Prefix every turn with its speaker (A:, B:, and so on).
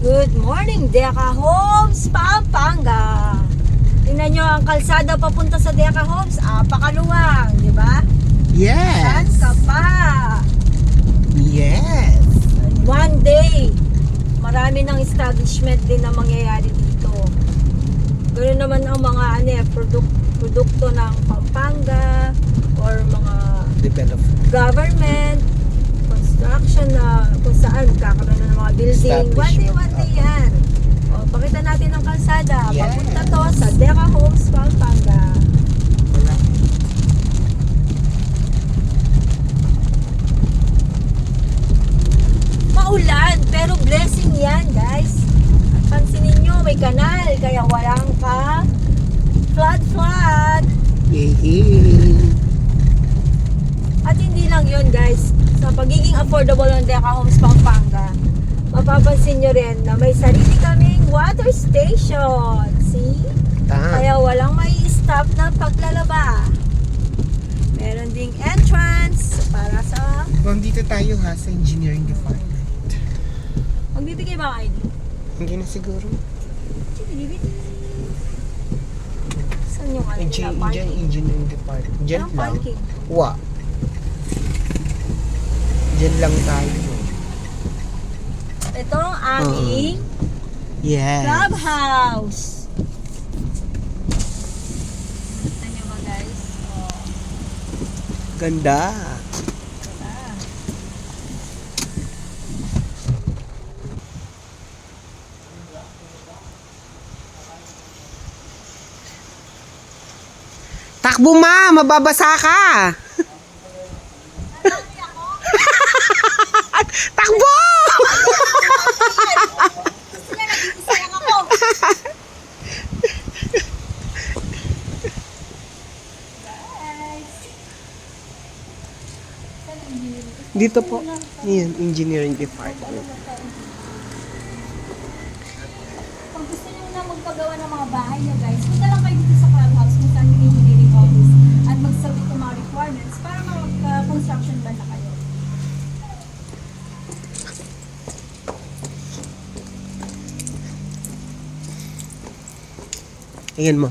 A: Good morning, Deca Homes, Pampanga. Tingnan nyo ang kalsada papunta sa Deca Homes. Pakaluwang, di ba?
B: Yes.
A: Saan ka pa?
B: Yes.
A: One day, marami ng establishment din na mangyayari dito. Ganoon naman ang mga produkto ng Pampanga or mga
B: Development.
A: government, construction na kung saan kakaroon na ng mga building. One day yan. O, pakita natin ang kalsada.
B: Yes.
A: Papunta to sa Deca Homes, Pampanga.
B: Wala.
A: Maulan, pero blessing yan, guys. At pansinin nyo, may kanal, kaya walang flood.
B: Yehey.
A: At hindi lang yun, guys. Sa pagiging affordable ng Deca Homes, Pampanga, mapapansin nyo rin na may sarili kaming water station. See? Kaya walang may stop na paglalaba. Meron ding entrance para sa...
B: Dito tayo ha sa engineering department.
A: Magbibigay ba kayo?
B: Hindi na siguro.
A: Saan yung ano nila?
B: Diyan
A: Parking?
B: engineering department. Diyan
A: Anong
B: lang.
A: parking?
B: Wa. Diyan lang tayo.
A: Ito ang aming
B: Yes.
A: clubhouse. Kita nyo ba, guys?
B: Ganda.
A: Ganda.
B: Takbo ma, mababasa ka. Takbo! Dito po. Yan, engineering department.
A: Kung gusto nyo na magpagawa ng mga bahay nyo, guys, punta lang kayo dito sa clubhouse kung saan yung engineering office at mag-submit ng mga requirements para mag-construction ban na kayo.
B: Ayan mo.